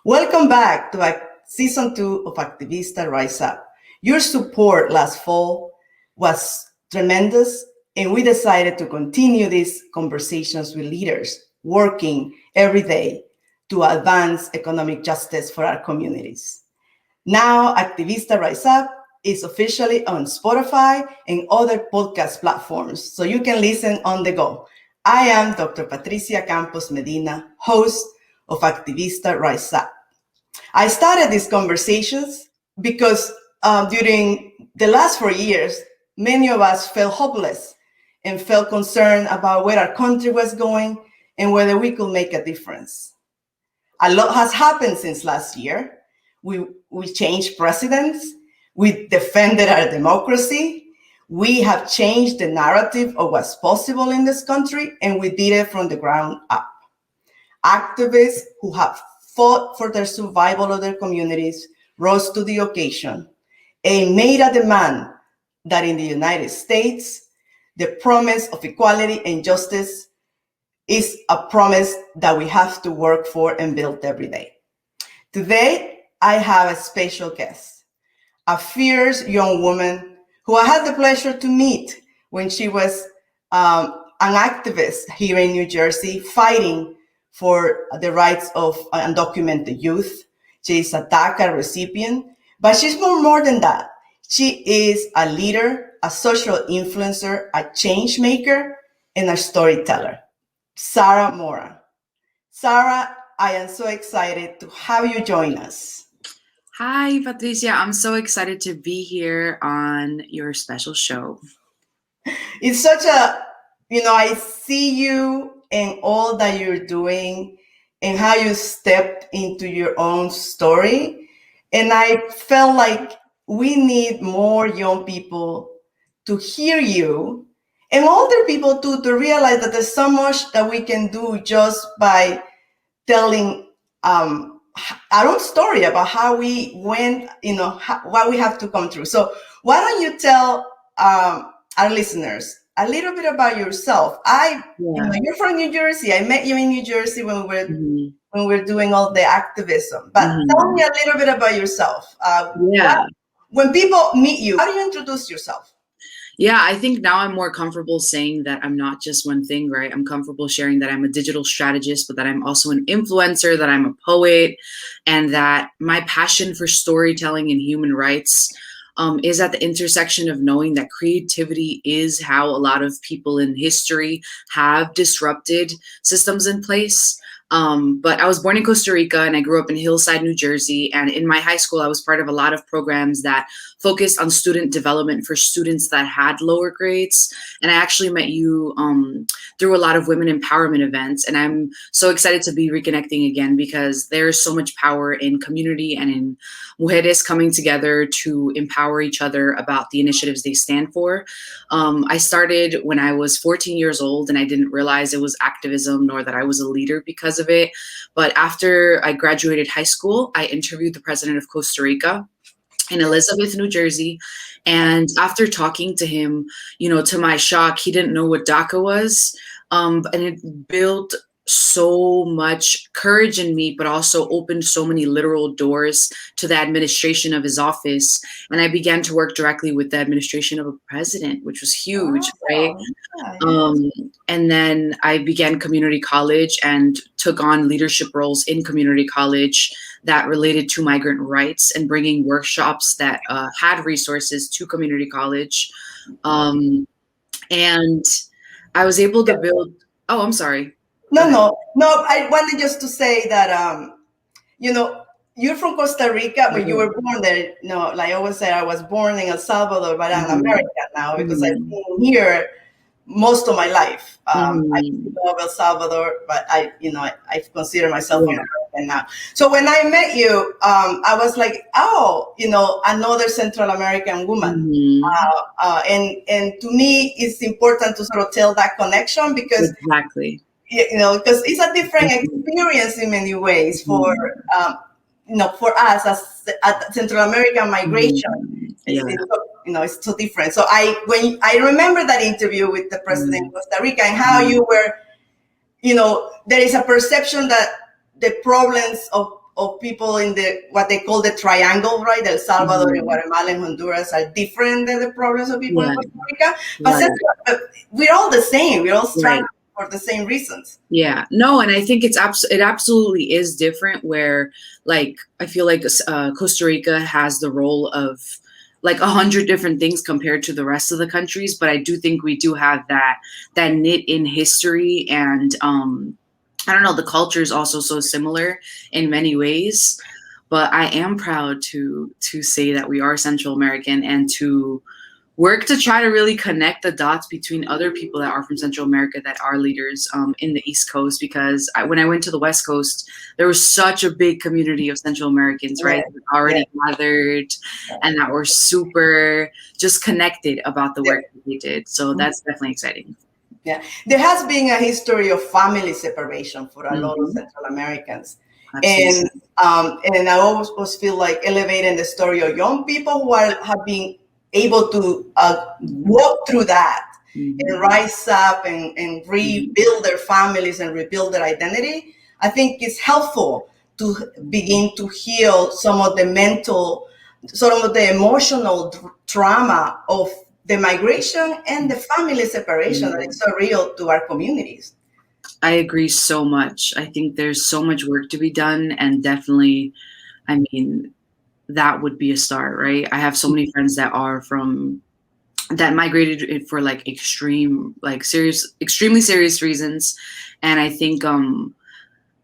Welcome back to season 2 of Activista Rise Up. Your support last fall was tremendous, and we decided to continue these conversations with leaders working every day to advance economic justice for our communities. Now, Activista Rise Up is officially on Spotify and other podcast platforms, so you can listen on the go. I am Dr. Patricia Campos-Medina, host of Activista Rise Up. I started these conversations because during the last 4 years, many of us felt hopeless and felt concerned about where our country was going and whether we could make a difference. A lot has happened since last year. We changed presidents. We defended our democracy. We have changed the narrative of what's possible in this country, and we did it from the ground up. Activists who have fought for the survival of their communities rose to the occasion and made a demand that in the United States, the promise of equality and justice is a promise that we have to work for and build every day. Today, I have a special guest, a fierce young woman who I had the pleasure to meet when she was an activist here in New Jersey, fighting for the rights of undocumented youth. She is a DACA recipient, but she's more than that. She is a leader, a social influencer, a change maker, and a storyteller. Sara Mora. Sara, I am so excited to have you join us. Hi, Patricia. I'm so excited to be here on your special show. It's such a, I see you and all that you're doing and how you stepped into your own story. And I felt like we need more young people to hear you and older people too, to realize that there's so much that we can do just by telling our own story about how we went, what we have to come through. So why don't you tell our listeners a little bit about yourself? You're from New Jersey. I met you in New Jersey when we were doing all the activism. But tell me a little bit about yourself. When people meet you, how do you introduce yourself? Yeah, I think now I'm more comfortable saying that I'm not just one thing, right? I'm comfortable sharing that I'm a digital strategist, but that I'm also an influencer, that I'm a poet, and that my passion for storytelling and human rights is at the intersection of knowing that creativity is how a lot of people in history have disrupted systems in place. But I was born in Costa Rica and I grew up in Hillside, New Jersey. And in my high school, I was part of a lot of programs that focused on student development for students that had lower grades. And I actually met you through a lot of women empowerment events. And I'm so excited to be reconnecting again because there's so much power in community and in mujeres coming together to empower each other about the initiatives they stand for. I started when I was 14 years old and I didn't realize it was activism nor that I was a leader because of it. But after I graduated high school, I interviewed the president of Costa Rica in Elizabeth, New Jersey. And after talking to him, to my shock, he didn't know what DACA was. And it built so much courage in me, but also opened so many literal doors to the administration of his office. And I began to work directly with the administration of a president, which was huge, right? And then I began community college and took on leadership roles in community college that related to migrant rights and bringing workshops that had resources to community college. And I was able to build, I'm sorry. No. I wanted just to say that, you're from Costa Rica, but you were born there. Like I always say, I was born in El Salvador, but I'm American now because I've been here most of my life. I love El Salvador, but I consider myself American now. So when I met you, I was like, another Central American woman. And to me, it's important to sort of tell that connection because because it's a different experience in many ways for us as a Central American migration. It's so different. So when I remember that interview with the president of Costa Rica and how you were, there is a perception that the problems of of people in what they call the triangle, right? El Salvador, Mhm. Guatemala, and Honduras are different than the problems of people in Yeah. Costa Rica. Right. But we're all the same. We're all Right. struggling for the same reasons. Yeah, no, and I think it absolutely is different where like I feel like Costa Rica has the role of like 100 different things compared to the rest of the countries, but I do think we do have that knit in history, and I don't know, the culture is also so similar in many ways. But I am proud to say that we are Central American, and to work to try to really connect the dots between other people that are from Central America that are leaders in the East Coast. Because when I went to the West Coast, there was such a big community of Central Americans, right? Yeah. Already gathered, and that were super just connected about the work that they did. So that's definitely exciting. Yeah, there has been a history of family separation for a lot of Mm-hmm. Central Americans. Absolutely. And I always feel like elevating the story of young people who have been able to walk through that and rise up and rebuild their families and rebuild their identity. I think it's helpful to begin to heal some of the mental, some of the emotional trauma of the migration and the family separation that is so real to our communities. I agree so much. I think there's so much work to be done, and definitely, I mean, that would be a start, right? I have so many friends that migrated for like extremely serious reasons. And I think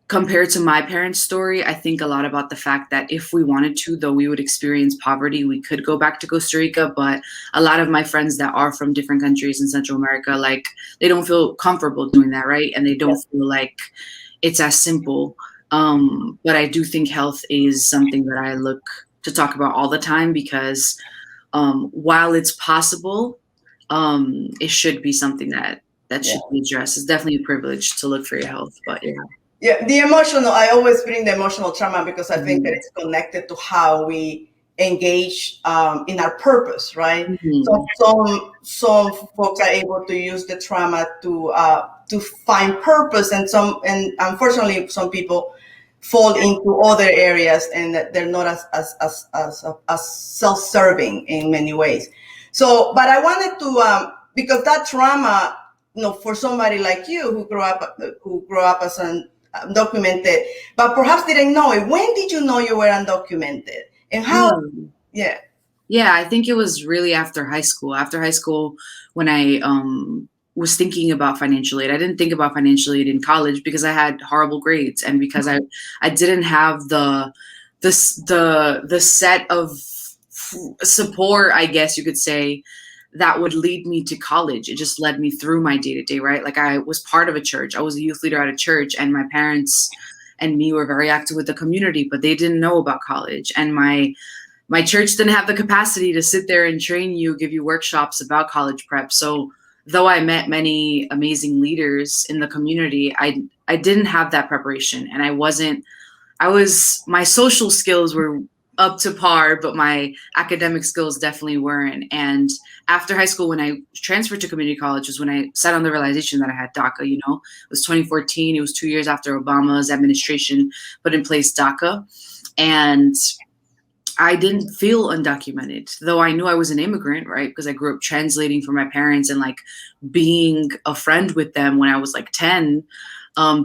compared to my parents' story, I think a lot about the fact that if we wanted to, though we would experience poverty, we could go back to Costa Rica. But a lot of my friends that are from different countries in Central America, like they don't feel comfortable doing that, right? And they don't feel like it's as simple. But I do think health is something that I look to talk about all the time, because while it's possible, it should be something that should be addressed. It's definitely a privilege to look for your health, but yeah. Yeah, the emotional, I always bring the emotional trauma because I think that it's connected to how we engage in our purpose, right? So some folks are able to use the trauma to find purpose, and unfortunately some people fall into other areas and that they're not as self-serving in many ways. So, but I wanted to because that trauma, for somebody like you who grew up as an undocumented, but perhaps didn't know it. When did you know you were undocumented, and how? Yeah. Yeah, I think it was really after high school. After high school, when I was thinking about financial aid. I didn't think about financial aid in college because I had horrible grades, and because I didn't have the set of support, I guess you could say, that would lead me to college. It just led me through my day-to-day, right? Like I was part of a church. I was a youth leader at a church, and my parents and me were very active with the community, but they didn't know about college. And my church didn't have the capacity to sit there and train you, give you workshops about college prep. So though I met many amazing leaders in the community, I didn't have that preparation, and my social skills were up to par, but my academic skills definitely weren't. And after high school, when I transferred to community college, was when I sat on the realization that I had DACA. It was 2014. It was 2 years after Obama's administration put in place DACA. And I didn't feel undocumented, though I knew I was an immigrant, right? Because I grew up translating for my parents and like being a friend with them when I was like 10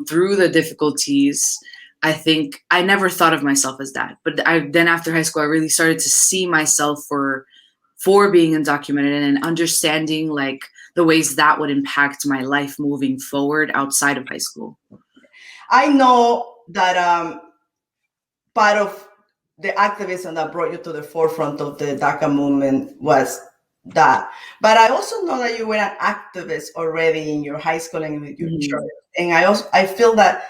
through the difficulties. I think I never thought of myself as that. But then after high school, I really started to see myself for being undocumented and understanding like the ways that would impact my life moving forward outside of high school. I know that part of the activism that brought you to the forefront of the DACA movement was that. But I also know that you were an activist already in your high school and in your church. And I feel that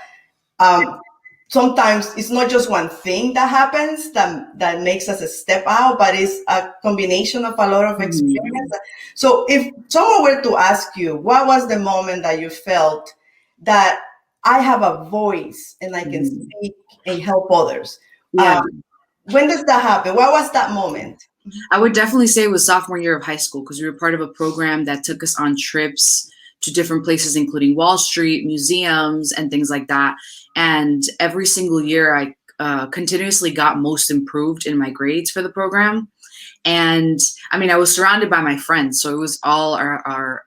sometimes it's not just one thing that happens that makes us a step out, but it's a combination of a lot of experience. So if someone were to ask you, what was the moment that you felt that I have a voice and I can speak and help others? When does that happen? What was that moment? I would definitely say it was sophomore year of high school, because we were part of a program that took us on trips to different places, including Wall Street, museums, and things like that. And every single year, continuously got most improved in my grades for the program. And I mean, I was surrounded by my friends, so it was all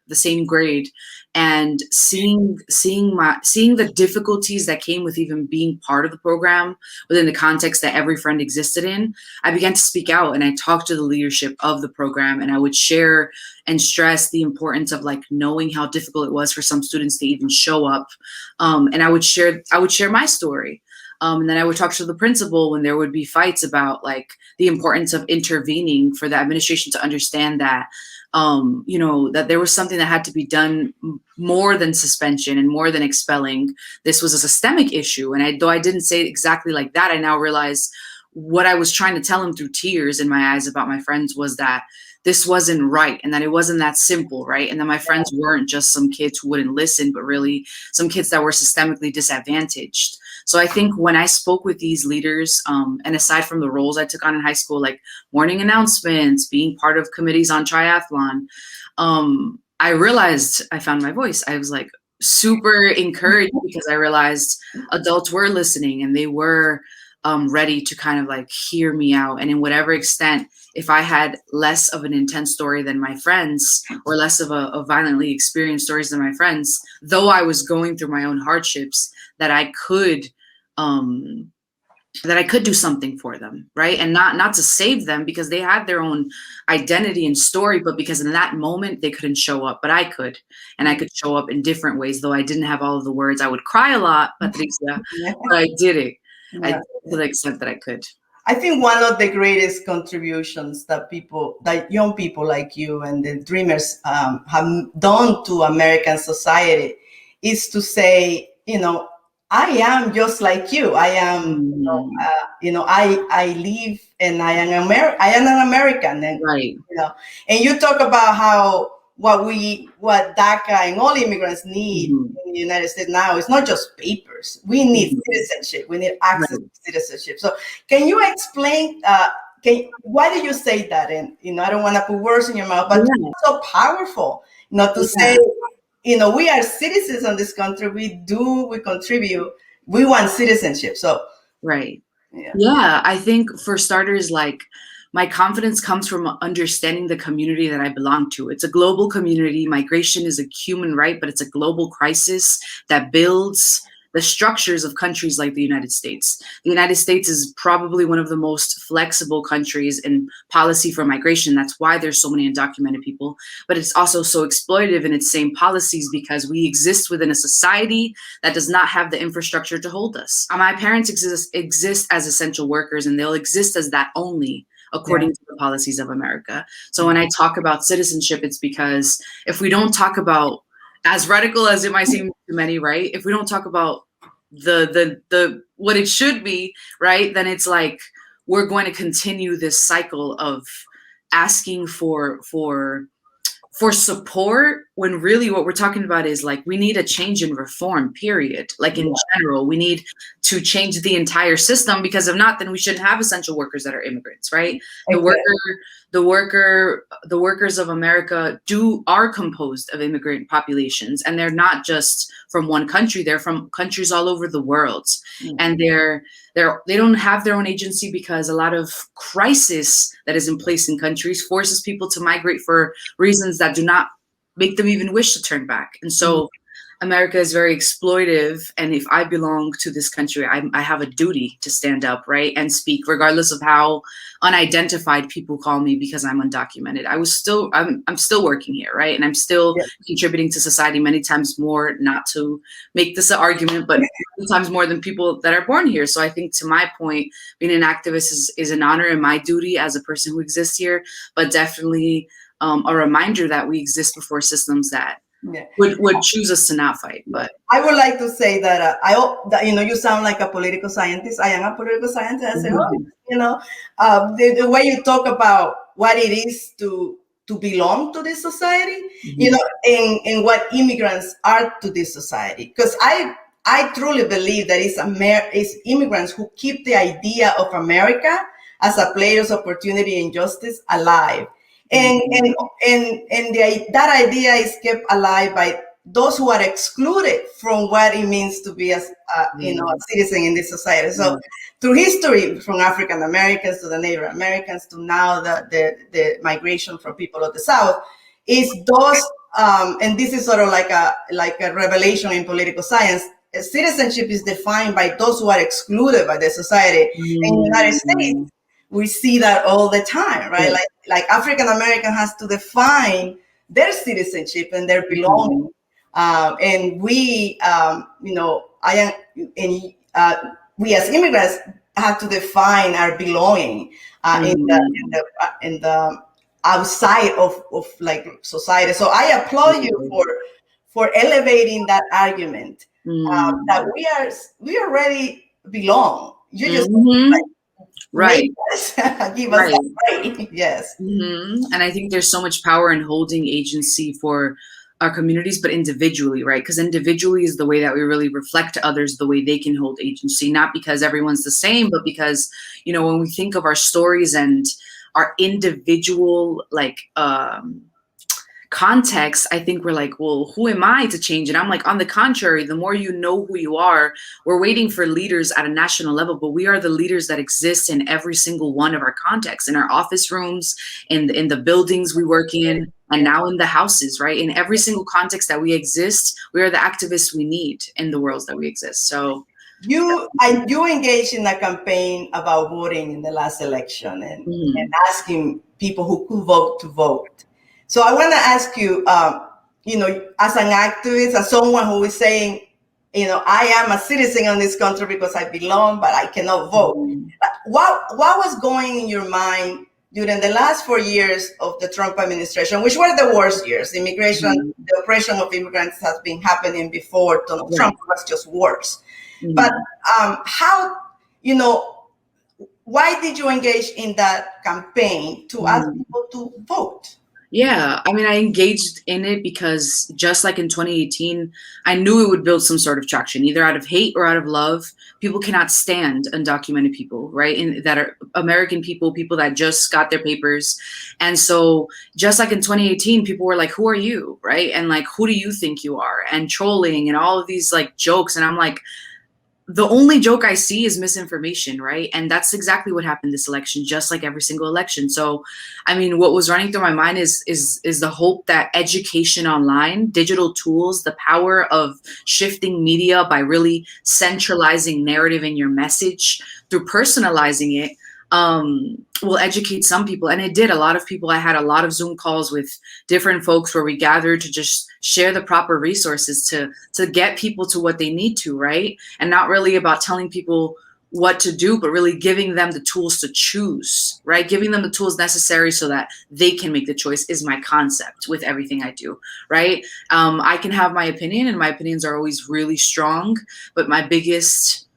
the same grade. And seeing the difficulties that came with even being part of the program within the context that every friend existed in, I began to speak out, and I talked to the leadership of the program, and I would share and stress the importance of like knowing how difficult it was for some students to even show up. And I would share my story. And then I would talk to the principal when there would be fights about like the importance of intervening for the administration to understand that, that there was something that had to be done more than suspension and more than expelling. This was a systemic issue. And though I didn't say it exactly like that, I now realize what I was trying to tell him through tears in my eyes about my friends was that this wasn't right, and that it wasn't that simple, right? And that my friends weren't just some kids who wouldn't listen, but really some kids that were systemically disadvantaged. So I think when I spoke with these leaders, and aside from the roles I took on in high school, like morning announcements, being part of committees on triathlon, I realized I found my voice. I was like super encouraged because I realized adults were listening, and they were ready to kind of like hear me out. And in whatever extent, if I had less of an intense story than my friends, or less of a violently experienced stories than my friends, though I was going through my own hardships, that I could do something for them, right? And not to save them because they had their own identity and story, but because in that moment they couldn't show up, but I could, and I could show up in different ways. Though I didn't have all of the words, I would cry a lot, Patricia, but I did it. I did it to the extent that I could. I think one of the greatest contributions that young people like you and the dreamers have done to American society is to say, I am just like you. I am, I live and I am an American. And, right. And you talk about how what DACA and all immigrants need in the United States now is not just papers. We need citizenship. We need access to citizenship. So can you explain, why do you say that? And, I don't want to put words in your mouth, but it's so powerful, to say, we are citizens of this country. We contribute. We want citizenship. So, right. Yeah. I think for starters, like, my confidence comes from understanding the community that I belong to. It's a global community. Migration is a human right, but it's a global crisis that builds the structures of countries like the United States. The United States is probably one of the most flexible countries in policy for migration. That's why there's so many undocumented people, but it's also so exploitative in its same policies because we exist within a society that does not have the infrastructure to hold us. My parents exist as essential workers, and they'll exist as that only, according to the policies of America. So when I talk about citizenship, it's because if we don't talk about, as radical as it might seem to many, right? If we don't talk about the what it should be, right, then it's like we're going to continue this cycle of asking for support, when really what we're talking about is like we need a change in reform, period. Like in general, we need to change the entire system, because if not, then we shouldn't have essential workers that are immigrants, right? The workers of America are composed of immigrant populations, and they're not just from one country, they're from countries all over the world. And they don't have their own agency because a lot of crisis that is in place in countries forces people to migrate for reasons that do not make them even wish to turn back. And so America is very exploitive. And if I belong to this country, I have a duty to stand up, right, and speak, regardless of how unidentified people call me because I'm undocumented. I'm still working here, right? And I'm still contributing to society many times more, not to make this an argument, but many times more than people that are born here. So I think, to my point, being an activist is an honor and my duty as a person who exists here, but definitely a reminder that we exist before systems that would choose us to not fight. But I would like to say that you sound like a political scientist. I am a political scientist. I say, the way you talk about what it is to belong to this society, and what immigrants are to this society. Because I truly believe that it's immigrants who keep the idea of America as a place of opportunity and justice alive. And that idea is kept alive by those who are excluded from what it means to be a citizen in this society. So through history, from African Americans to the Native Americans to now the migration from people of the South, is those and this is sort of like a revelation in political science. Citizenship is defined by those who are excluded by the society. In the United States, we see that all the time, right? Like African American has to define their citizenship and their belonging. And we, we as immigrants have to define our belonging in the outside of like society. So I applaud you for elevating that argument that we already belong. You just right. Give us that right. Yes. And I think there's so much power in holding agency for our communities, but individually, right? Because individually is the way that we really reflect to others the way they can hold agency, not because everyone's the same, but because, when we think of our stories and our individual context, I think we're like, well, who am I to change? And I'm like, on the contrary, the more you know who you are, we're waiting for leaders at a national level, but we are the leaders that exist in every single one of our contexts, in our office rooms, in the buildings we work in, and now in the houses, right? In every single context that we exist, we are the activists we need in the worlds that we exist. So you engaged in a campaign about voting in the last election and asking people who could vote to vote. So I want to ask you, as an activist, as someone who is saying, I am a citizen of this country because I belong, but I cannot vote. What was going in your mind during the last 4 years of the Trump administration, which were the worst years? Immigration, the oppression of immigrants has been happening before Donald Trump, was just worse. But why did you engage in that campaign to ask people to vote? Yeah, I mean, I engaged in it because just like in 2018, I knew it would build some sort of traction, either out of hate or out of love. People cannot stand undocumented people, right? That are American people that just got their papers. And so just like in 2018, people were like, who are you, right? And like, who do you think you are? And trolling and all of these like jokes. And I'm like, the only joke I see is misinformation, right? And that's exactly what happened this election, just like every single election. So, I mean, what was running through my mind is the hope that education online, digital tools, the power of shifting media by really centralizing narrative in your message through personalizing it, will educate some people. And it did. A lot of people, I had a lot of Zoom calls with different folks where we gathered to just share the proper resources to get people to what they need to, right? And not really about telling people what to do, but really giving them the tools to choose, right? Giving them the tools necessary so that they can make the choice is my concept with everything I do, right? I can have my opinion, and my opinions are always really strong, but my biggest,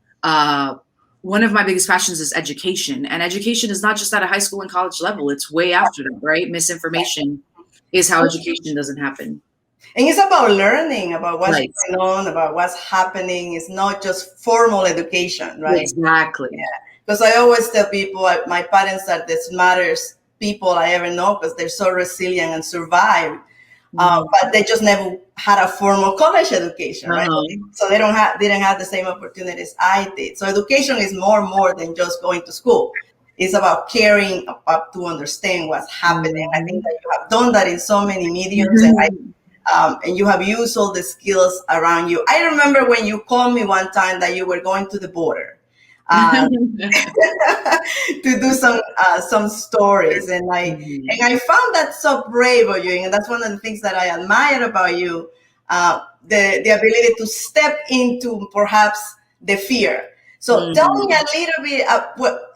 one of my biggest passions is education. And education is not just at a high school and college level. It's way after that, right? Misinformation is how education doesn't happen. And it's about learning about what's going on, about what's happening. It's not just formal education, right? Exactly. Yeah. Because I always tell people, my parents are the smartest people I ever know because they're so resilient and survived. But they just never had a formal college education, right? So they didn't have the same opportunities I did. So education is more than just going to school. It's about caring up to understand what's happening. I think that you have done that in so many mediums, and you have used all the skills around you. I remember when you called me one time that you were going to the border to do some stories, and I found that so brave of you, and that's one of the things that I admire about you, the ability to step into perhaps the fear. So tell me a little bit.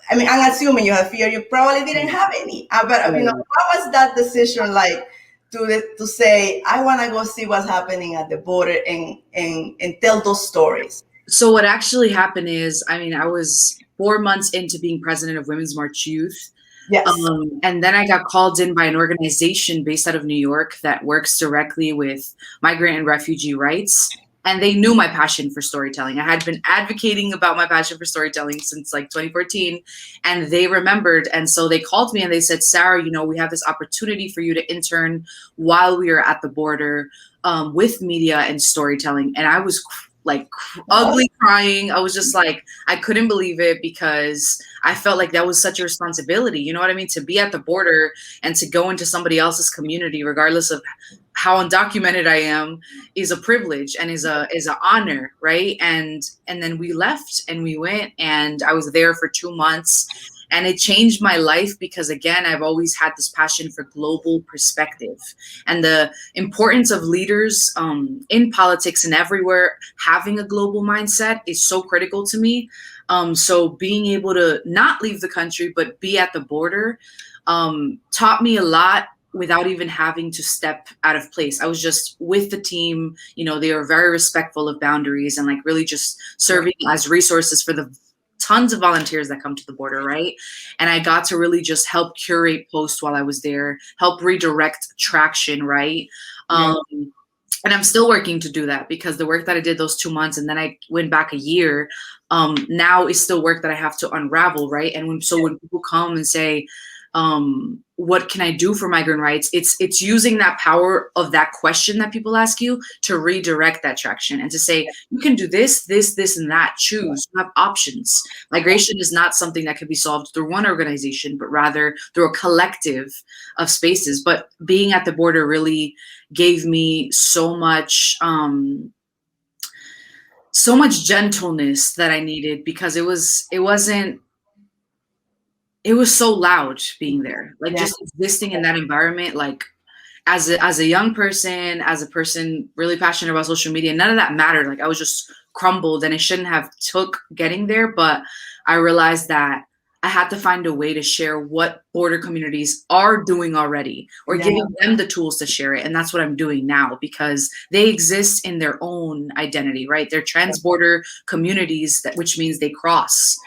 I'm assuming you have fear. You probably didn't have any, but what was that decision like to say, I want to go see what's happening at the border and tell those stories? So what actually happened is, I was 4 months into being president of Women's March Youth. Yes. And then I got called in by an organization based out of New York that works directly with migrant and refugee rights. and they knew my passion for storytelling. I had been advocating about my passion for storytelling since like 2014, and they remembered. And so they called me and they said, Sara, you know, we have this opportunity for you to intern while we are at the border with media and storytelling. And I was like ugly crying. I was just like, I couldn't believe it, because I felt like that was such a responsibility. You know what I mean? To be at the border and to go into somebody else's community, regardless of how undocumented I am, is a privilege and is an honor, right? And then we left and we went, and I was there for 2 months. And it changed my life because, again, I've always had this passion for global perspective, and the importance of leaders in politics and everywhere having a global mindset is so critical to me. So being able to not leave the country but be at the border taught me a lot without even having to step out of place. I was just with the team. You know, they were very respectful of boundaries and like really just serving as resources for the tons of volunteers that come to the border, right? And I got to really just help curate posts while I was there, help redirect traction, right? And I'm still working to do that, because the work that I did those 2 months and then I went back a year, now is still work that I have to unravel, right? And when people come and say, what can I do for migrant rights? It's using that power of that question that people ask you to redirect that traction and to say, you can do this, and that. Choose. You have options. Migration is not something that can be solved through one organization, but rather through a collective of spaces. But being at the border really gave me so much gentleness that I needed, because it was so loud being there, like just existing in that environment, like as a young person, as a person really passionate about social media, none of that mattered. Like I was just crumbled, and it shouldn't have took getting there. But I realized that I had to find a way to share what border communities are doing already, or giving them the tools to share it. And that's what I'm doing now, because they exist in their own identity, right? They're trans-border communities, which means they cross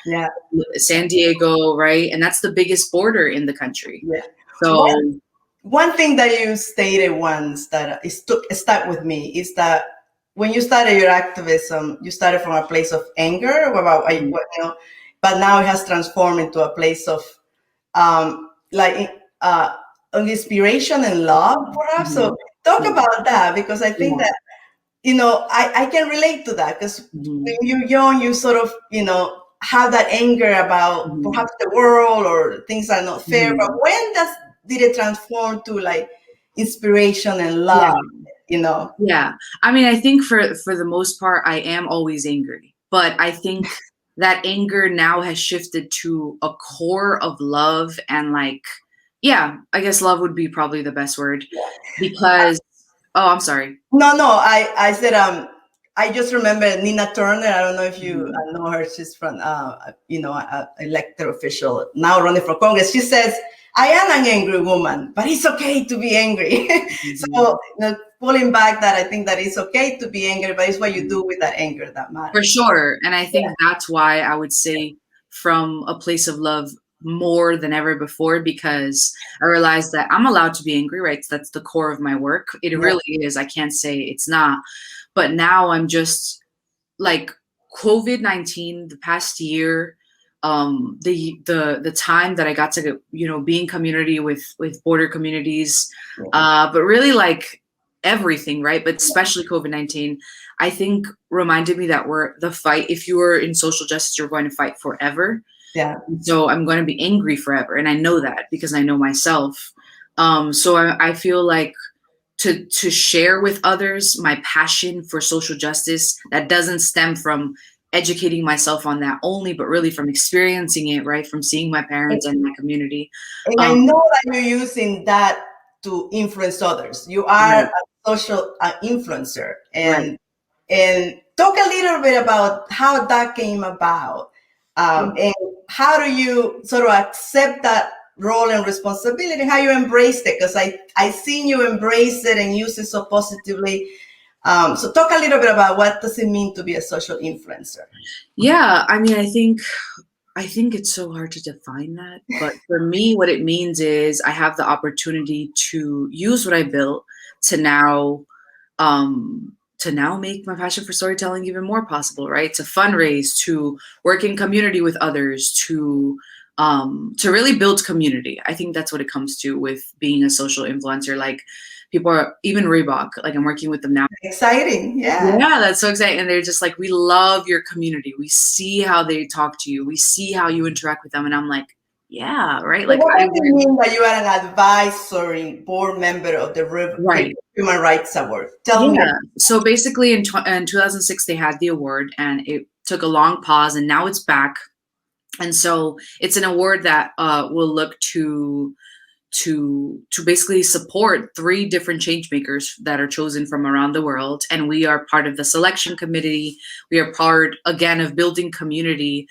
San Diego, right? And that's the biggest border in the country. So one thing that you stated once that stuck with me is that when you started your activism, you started from a place of anger about, but now it has transformed into a place of inspiration and love, perhaps. So talk about that, because I think that, I can relate to that, because when you're young, you sort of, have that anger about perhaps the world or things are not fair. But when did it transform to like inspiration and love? Yeah. I mean, I think for the most part, I am always angry, but I think that anger now has shifted to a core of love, and like, I guess love would be probably the best word, because, I'm sorry. No, I said, I just remember Nina Turner. I don't know if you know her. She's from, elected official now running for Congress. She says, I am an angry woman, but it's okay to be angry. So pulling back that, I think that it's okay to be angry, but it's what you do with that anger that matters. For sure. And I think that's why I would say from a place of love more than ever before, because I realized that I'm allowed to be angry, right? That's the core of my work. It really is. I can't say it's not. But now I'm just like COVID-19, the past year, the time that I got to, be in community with border communities, but really like everything, right? But especially COVID-19, I think reminded me that the fight, if you are in social justice, you're going to fight forever. So I'm going to be angry forever. And I know that because I know myself. So I feel like to share with others my passion for social justice that doesn't stem from educating myself on that only, but really from experiencing it, right? From seeing my parents and my community. And I know that you're using that to influence others. You are a social influencer, and talk a little bit about how that came about, and how do you sort of accept that role and responsibility, how you embraced it, because I seen you embrace it and use it so positively. So talk a little bit about what does it mean to be a social influencer? Yeah, I mean, I think it's so hard to define that, but for me, what it means is I have the opportunity to use what I built to now to to now make my passion for storytelling even more possible, right? To fundraise, to work in community with others, to really build community. I think that's what it comes to with being a social influencer. Like people are, even Reebok, like I'm working with them now. Exciting. Yeah. Yeah, that's so exciting. And they're just like, we love your community. We see how they talk to you. We see how you interact with them. And I'm like, yeah, right. Like, what does it mean that you are an advisory board member of the right. Human Rights Award? Tell me. So basically in 2006, they had the award and it took a long pause and now it's back. And so it's an award that will look to basically support 3 different change makers that are chosen from around the world. And we are part of the selection committee. We are part, again, of building community,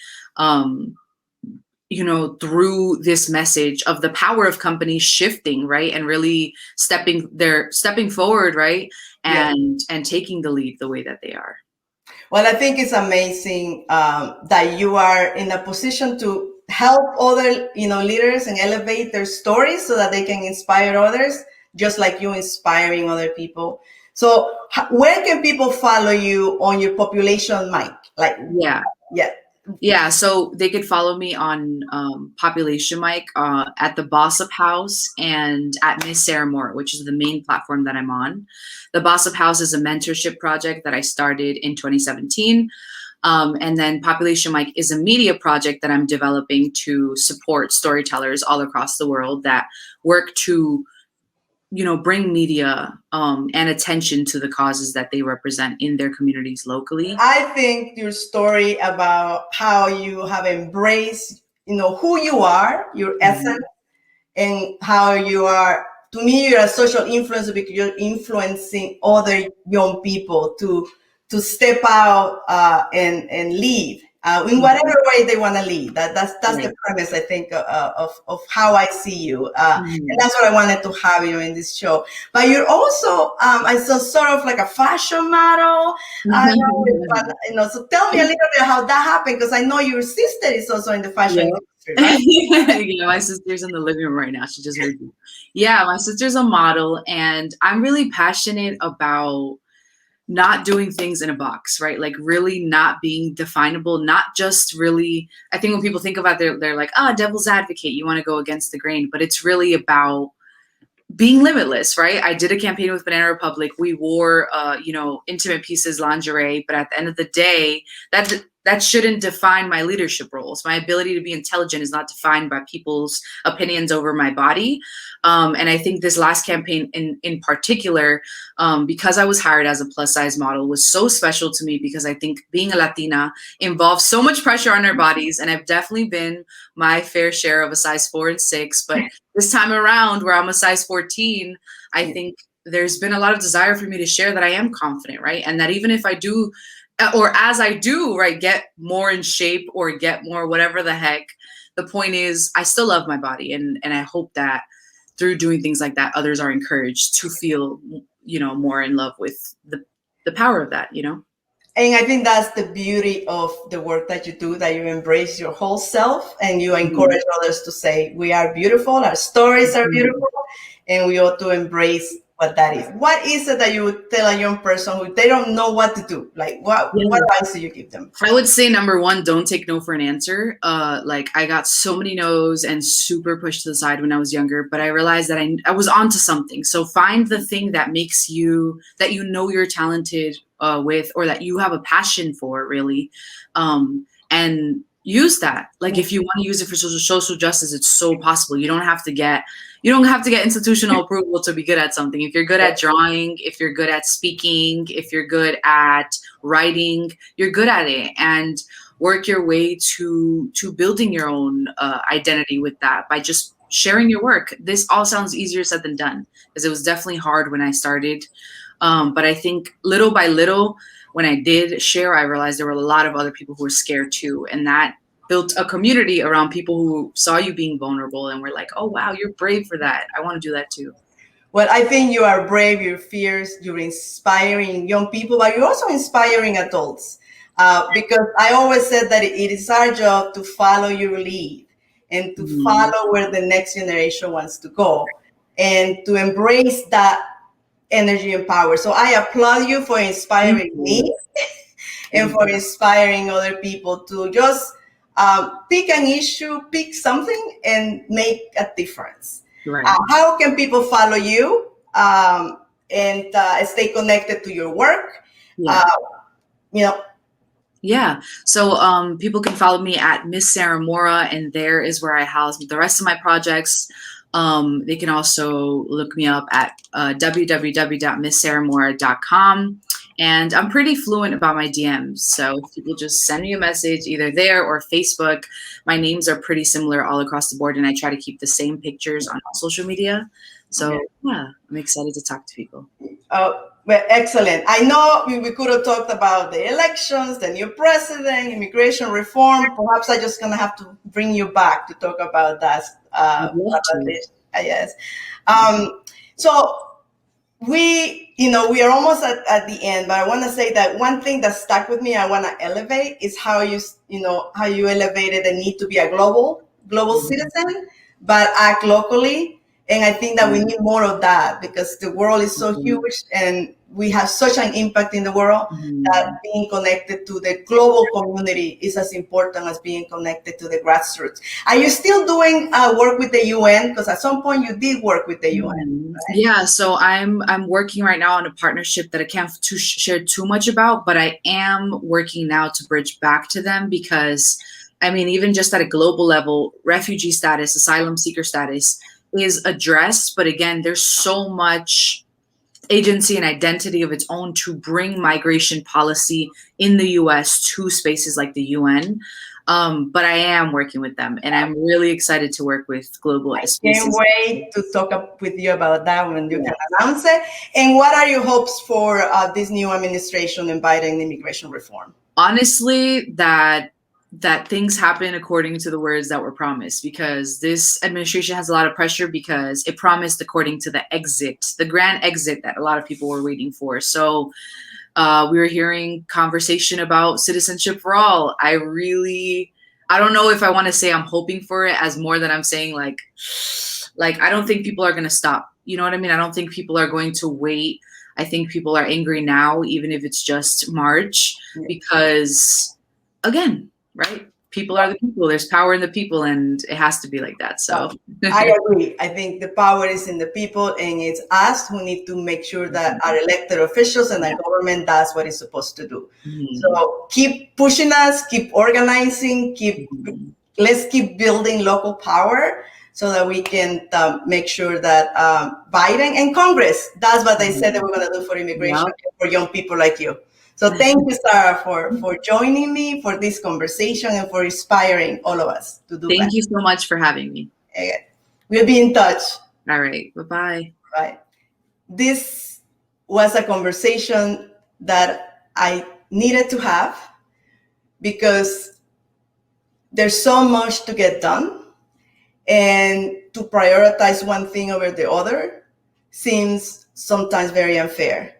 through this message of the power of companies shifting, right? And really stepping forward, right? And taking the lead the way that they are. Well, I think it's amazing that you are in a position to help other, leaders and elevate their stories so that they can inspire others, just like you inspiring other people. So where can people follow you on your population mic? Yeah, so they could follow me on Population Mic at the Boss Up House and at Miss Sara Mora, which is the main platform that I'm on. The Boss Up House is a mentorship project that I started in 2017. And then Population Mic is a media project that I'm developing to support storytellers all across the world that work to bring media and attention to the causes that they represent in their communities locally. I think your story about how you have embraced, who you are, your essence, and how you are, to me, you're a social influencer because you're influencing other young people to step out and lead in whatever way they want to lead. That's the premise, I think, of how I see you. And that's what I wanted to have you in this show. But you're also, I saw sort of like a fashion model. So tell me a little bit how that happened, because I know your sister is also in the fashion industry, right? My sister's in the living room right now. She just heard you. Yeah, my sister's a model, and I'm really passionate about not doing things in a box, right? Like really not being definable, not just really, I think when people think about it, they're like, devil's advocate, you want to go against the grain, but it's really about being limitless, right? I did a campaign with Banana Republic. We wore, intimate pieces, lingerie, but at the end of the day, that shouldn't define my leadership roles. My ability to be intelligent is not defined by people's opinions over my body. And I think this last campaign in particular, because I was hired as a plus size model, was so special to me because I think being a Latina involves so much pressure on our bodies. And I've definitely been my fair share of a size 4 and 6. But this time around where I'm a size 14, I think there's been a lot of desire for me to share that I am confident, right? And that even if I do, or as I do, right, get more in shape or get more whatever the heck, the point is I still love my body. And I hope that through doing things like that, others are encouraged to feel, more in love with the power of that, And I think that's the beauty of the work that you do, that you embrace your whole self and you encourage others to say, we are beautiful, our stories are beautiful, and we ought to embrace what that is. What is it that you would tell a young person who they don't know what to do? Like, what advice do you give them? I would say, number one, don't take no for an answer. Like I got so many no's and super pushed to the side when I was younger, but I realized that I was onto something. So find the thing that makes you, that you're talented with, or that you have a passion for, really, and use that. Like if you want to use it for social justice, it's so possible. You don't have to get institutional approval to be good at something. If you're good at drawing, if you're good at speaking, if you're good at writing, you're good at it, and work your way to building your own identity with that by just sharing your work. This all sounds easier said than done, because it was definitely hard when I started. But I think little by little, when I did share, I realized there were a lot of other people who were scared too. And that built a community around people who saw you being vulnerable and were like, oh, wow, you're brave for that. I want to do that too. Well, I think you are brave, you're fierce, you're inspiring young people, but you're also inspiring adults. Because I always said that it is our job to follow your lead and to follow where the next generation wants to go, and to embrace that energy and power. So I applaud you for inspiring me and for inspiring other people to just pick an issue, pick something, and make a difference. Right. How can people follow you and stay connected to your work? Yeah. So people can follow me at Miss Sara Mora, and there is where I house the rest of my projects. They can also look me up at www.misssaramora.com. And I'm pretty fluent about my DMs. So if people just send me a message either there or Facebook. My names are pretty similar all across the board, and I try to keep the same pictures on social media. So yeah, I'm excited to talk to people. Well, excellent. I know we could have talked about the elections, the new president, immigration reform. Perhaps I'm just going to have to bring you back to talk about that. Yes. So we are almost at the end, but I want to say that one thing that stuck with me, I want to elevate is how you elevated the need to be a global citizen, but act locally. And I think that we need more of that because the world is so huge and we have such an impact in the world that being connected to the global community is as important as being connected to the grassroots. Are you still doing work with the UN? Because at some point you did work with the UN. Right? Yeah, so I'm working right now on a partnership that I can't share too much about, but I am working now to bridge back to them because, I mean, even just at a global level, refugee status, asylum seeker status is addressed, but again, there's so much agency and identity of its own to bring migration policy in the US to spaces like the UN. But I am working with them, and I'm really excited to work with global. I can't wait to talk with you about that when you can announce it. And what are your hopes for this new administration and Biden immigration reform? Honestly, that things happen according to the words that were promised, because this administration has a lot of pressure because it promised according to the grand exit that a lot of people were waiting for. So we were hearing conversation about citizenship for all. I don't know if I want to say I'm hoping for it as more than I'm saying like I don't think people are going to stop. You know what I mean? I don't think people are going to wait. I think people are angry now, even if it's just March, because again, right? People are the people. There's power in the people, and it has to be like that. So I agree. I think the power is in the people, and it's us who need to make sure that our elected officials and our government does what it's supposed to do. So keep pushing us, keep organizing, let's keep building local power so that we can make sure that Biden and Congress does what they said that we're going to do for immigration for young people like you. So thank you, Sara, for joining me for this conversation and for inspiring all of us to do that. Thank you so much for having me. We'll be in touch. All right. Bye-bye. Bye. This was a conversation that I needed to have because there's so much to get done, and to prioritize one thing over the other seems sometimes very unfair.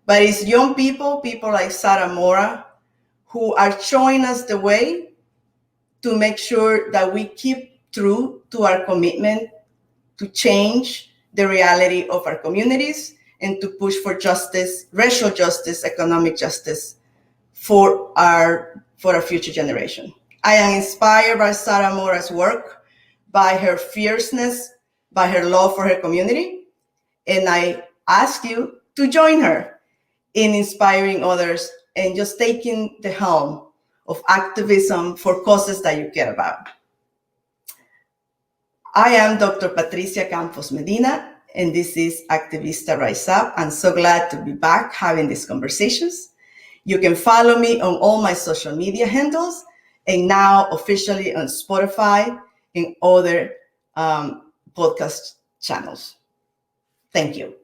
But it's young people like Sara Mora, who are showing us the way to make sure that we keep true to our commitment to change the reality of our communities and to push for justice, racial justice, economic justice for our future generation. I am inspired by Sara Mora's work, by her fierceness, by her love for her community, and I ask you to join her in inspiring others and just taking the helm of activism for causes that you care about. I am Dr. Patricia Campos-Medina, and this is Activista Rise Up. I'm so glad to be back having these conversations. You can follow me on all my social media handles, and now officially on Spotify and other podcast channels. Thank you.